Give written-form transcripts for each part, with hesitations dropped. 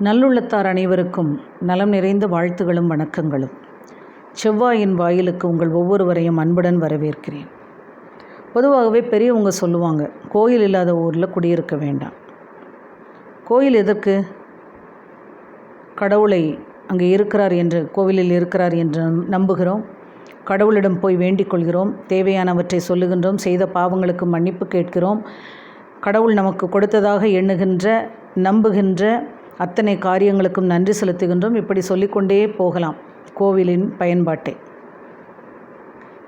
நல்லுள்ளத்தார் அனைவருக்கும் நலம் நிறைந்த வாழ்த்துகளும் வணக்கங்களும். செவ்வாயின் வாயிலுக்கு உங்கள் ஒவ்வொருவரையும் அன்புடன் வரவேற்கிறேன். பொதுவாகவே பெரியவங்க சொல்லுவாங்க, கோயில் இல்லாத ஊரில் குடியிருக்க வேண்டாம். கோயில் எதற்கு? கடவுளை அங்கே இருக்கிறார் என்று, கோவிலில் இருக்கிறார் என்று நம்புகிறோம். கடவுளிடம் போய் வேண்டிக் கொள்கிறோம். தேவையானவற்றை சொல்லுகின்றோம். செய்த பாவங்களுக்கு மன்னிப்பு கேட்கிறோம். கடவுள் நமக்கு கொடுத்ததாக எண்ணுகின்ற, நம்புகின்ற அத்தனை காரியங்களுக்கும் நன்றி செலுத்துகின்றோம். இப்படி சொல்லிக்கொண்டே போகலாம் கோவிலின் பயன்பாட்டை.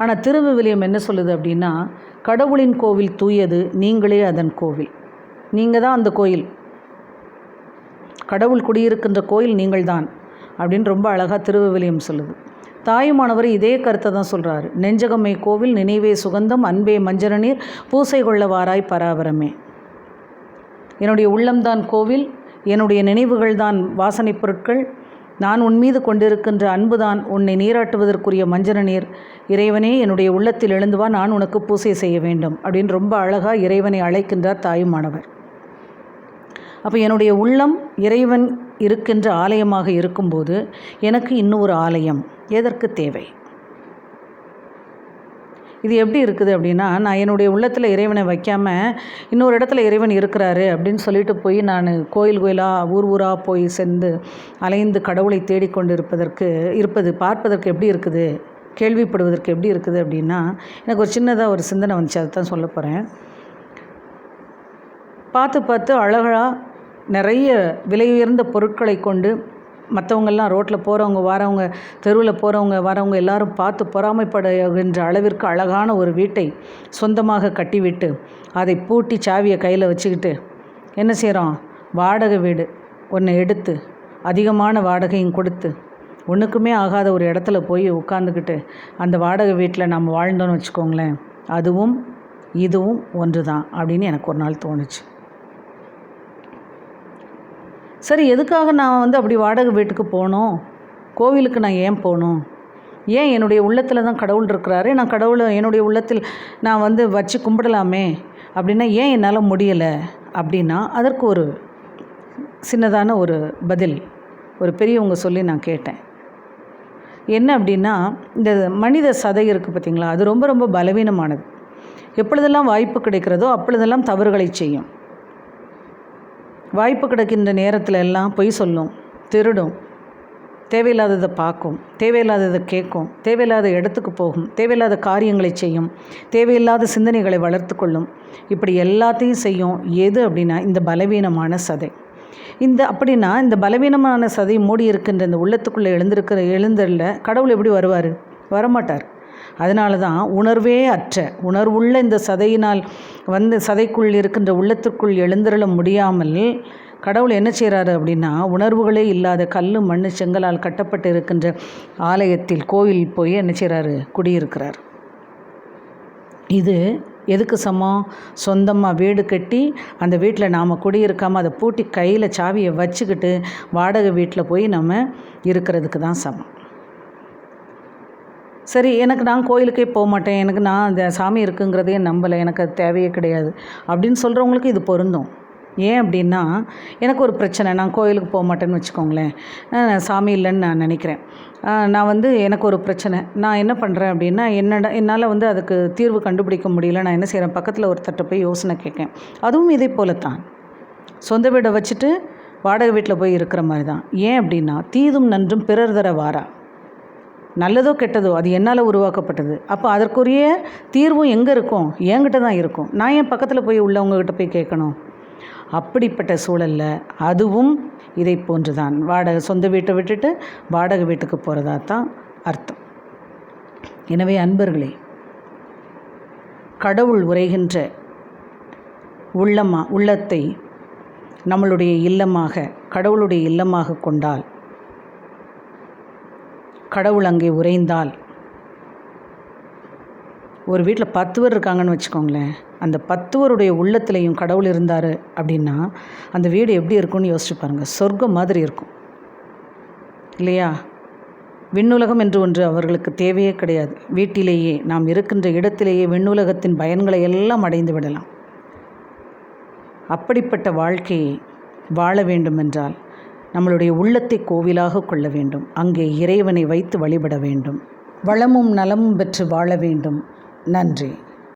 ஆனால் திருவிவிலியம் என்ன சொல்லுது அப்படின்னா, கடவுளின் கோவில் தூயது, நீங்களே அதன் கோவில். நீங்கள் தான் அந்த கோயில். கடவுள் குடியிருக்கின்ற கோயில் நீங்கள் தான் அப்படின்னு ரொம்ப அழகாக திருவிவிலியம் சொல்லுது. தாயுமானவர் இதே கருத்தை தான் சொல்கிறாரு. நெஞ்சகமே கோவில், நினைவே சுகந்தம், அன்பே மஞ்சள் நீர், பூசை கொள்ள வாராய் பராபரமே. என்னுடைய உள்ளம்தான் கோவில், என்னுடைய நினைவுகள் தான் வாசனை பொருட்கள், நான் உன் மீது கொண்டிருக்கின்ற அன்புதான் உன்னை நீராட்டுவதற்குரிய மஞ்சள் நீர். இறைவனே, என்னுடைய உள்ளத்தில் எழுந்துவா, நான் உனக்கு பூசை செய்ய வேண்டும் அப்படின்னு ரொம்ப அழகாக இறைவனை அழைக்கின்றார் தாயுமானவர். அப்போ என்னுடைய உள்ளம் இறைவன் இருக்கின்ற ஆலயமாக இருக்கும்போது எனக்கு இன்னொரு ஆலயம் எதற்கு தேவை? இது எப்படி இருக்குது அப்படின்னா, நான் என்னுடைய உள்ளத்தில் இறைவனை வைக்காமல் இன்னொரு இடத்துல இறைவன் இருக்கிறாரு அப்படின்னு சொல்லிட்டு போய் நான் கோயில் கோயிலாக ஊர் ஊராக போய் சென்று அலைந்து கடவுளை தேடிக்கொண்டு பார்ப்பதற்கு எப்படி இருக்குது, கேள்விப்படுவதற்கு எப்படி இருக்குது அப்படின்னா, எனக்கு ஒரு சின்னதாக ஒரு சிந்தனை வந்துச்சு. அதை தான் சொல்ல போகிறேன். பார்த்து அழகாக நிறைய விலை உயர்ந்த பொருட்களை கொண்டு மற்றவங்கெல்லாம் ரோட்டில் போகிறவங்க வரவங்க, தெருவில் போகிறவங்க வரவங்க எல்லாரும் பார்த்து பொறாமைப்படுகின்ற அளவிற்கு அழகான ஒரு வீட்டை சொந்தமாக கட்டிவிட்டு அதை பூட்டி சாவியை கையில் வச்சுக்கிட்டு என்ன செய்கிறோம்? வாடகை வீடு ஒன்று எடுத்து அதிகமான வாடகையும் கொடுத்து ஒன்றுக்குமே ஆகாத ஒரு இடத்துல போய் உட்காந்துக்கிட்டு அந்த வாடகை வீட்டில் நம்ம வாழ்ந்தோன்னு வச்சுக்கோங்களேன், அதுவும் இதுவும் ஒன்று தான் அப்படின்னு எனக்கு ஒரு நாள் தோணுச்சு. சரி, எதுக்காக நான் அப்படி வாடகை வீட்டுக்கு போகணும்? கோவிலுக்கு நான் ஏன் போகணும்? ஏன் என்னுடைய உள்ளத்தில் தான் கடவுள் இருக்கிறாரு, நான் கடவுளை என்னுடைய உள்ளத்தில் நான் வச்சு கும்பிடலாமே அப்படின்னா ஏன் என்னால் முடியலை அப்படின்னா, அதற்கு ஒரு சின்னதான ஒரு பதில் ஒரு பெரியவங்க சொல்லி நான் கேட்டேன். என்ன அப்படின்னா, இந்த மனித சதை இருக்குது பார்த்திங்களா, அது ரொம்ப ரொம்ப பலவீனமானது. எப்பொழுதெல்லாம் வாய்ப்பு கிடைக்கிறதோ அப்பொழுதெல்லாம் தவறுகளை செய்யும். வாய்ப்பு கிடைக்கின்ற நேரத்தில் எல்லாம் பொய் சொல்லும், திருடும், தேவையில்லாததை பார்க்கும், தேவையில்லாததை கேட்கும், தேவையில்லாத இடத்துக்கு போகும், தேவையில்லாத காரியங்களை செய்யும், தேவையில்லாத சிந்தனைகளை வளர்த்து கொள்ளும். இப்படி எல்லாத்தையும் செய்யும். எது அப்படின்னா இந்த பலவீனமான சதை. அப்படின்னா இந்த பலவீனமான சதை மூடி இருக்கின்ற இந்த உள்ளத்துக்குள்ளே எழுந்தரில் கடவுள் எப்படி வருவார்? வரமாட்டார். அதனால தான் உணர்வே அற்ற, உணர்வுள்ள இந்த சதையினால் சதைக்குள் இருக்கின்ற உள்ளத்திற்குள் எழுந்திரள முடியாமல் கடவுள் என்ன செய்கிறாரு அப்படின்னா, உணர்வுகளே இல்லாத கல் மண் செங்கலால் கட்டப்பட்டு இருக்கின்ற ஆலயத்தில், கோவில் போய் என்ன செய்கிறாரு? குடியிருக்கிறார். இது எதுக்கு சமம்? சொந்தமாக வீடு கட்டி அந்த வீட்டில் நாம் குடியிருக்காமல் அதை பூட்டி கையில் சாவியை வச்சுக்கிட்டு வாடகை வீட்டில் போய் நம்ம இருக்கிறதுக்கு தான் சமம். சரி, நான் கோயிலுக்கே போக மாட்டேன், நான் அந்த சாமி இருக்குங்கிறதையே நம்பலை, எனக்கு அது தேவையே கிடையாது அப்படின்னு சொல்கிறவங்களுக்கு இது பொருந்தும். ஏன் அப்படின்னா, எனக்கு ஒரு பிரச்சனை, நான் கோயிலுக்கு போக மாட்டேன்னு வச்சுக்கோங்களேன், சாமி இல்லைன்னு நான் நினைக்கிறேன். நான் எனக்கு ஒரு பிரச்சனை, நான் என்ன பண்ணுறேன் அப்படின்னா, என்னால் அதுக்கு தீர்வு கண்டுபிடிக்க முடியல. நான் என்ன செய்கிறேன்? பக்கத்தில் ஒருத்தட்ட போய் யோசனை கேட்கேன். அதுவும் இதே போலத்தான், சொந்த வீடை வச்சுட்டு வாடகை வீட்டில் போய் இருக்கிற மாதிரி தான். ஏன் அப்படின்னா, தீதும் நன்றும் பிறர் தர வாரா. நல்லதோ கெட்டதோ அது என்னால் உருவாக்கப்பட்டது. அப்போ அதற்குரிய தீர்வும் எங்கே இருக்கும்? என்கிட்ட தான் இருக்கும். நான் ஏன் பக்கத்தில் போய் உள்ளவங்ககிட்ட போய் கேட்கணும்? அப்படிப்பட்ட சூழலில் அதுவும் இதை போன்று தான். சொந்த வீட்டை விட்டுட்டு வாடகை வீட்டுக்கு போகிறதா தான் அர்த்தம். எனவே அன்பர்களே, கடவுள் உரைகின்ற உள்ளத்தை நம்மளுடைய இல்லமாக, கடவுளுடைய இல்லமாக கொண்டால், கடவுள் அங்கே உறைந்தால், ஒரு வீட்டில் 10 பேர் இருக்காங்கன்னு வச்சுக்கோங்களேன், அந்த 10 பேருடைய உள்ளத்துலேயும் கடவுள் இருந்தார் அப்படின்னா அந்த வீடு எப்படி இருக்கும்னு யோசிச்சு பாருங்கள். சொர்க்கம் மாதிரி இருக்கும் இல்லையா? விண்ணுலகம் என்று ஒன்று அவர்களுக்கு தேவையே கிடையாது. வீட்டிலேயே, நாம் இருக்கின்ற இடத்திலேயே விண்ணுலகத்தின் பயன்களை எல்லாம் அடைந்து விடலாம். அப்படிப்பட்ட வாழ்க்கையை வாழ வேண்டுமென்றால் நம்மளுடைய உள்ளத்தை கோவிலாக கொள்ள வேண்டும். அங்கே இறைவனை வைத்து வழிபட வேண்டும். வளமும் நலமும் பெற்று வாழ வேண்டும். நன்றி.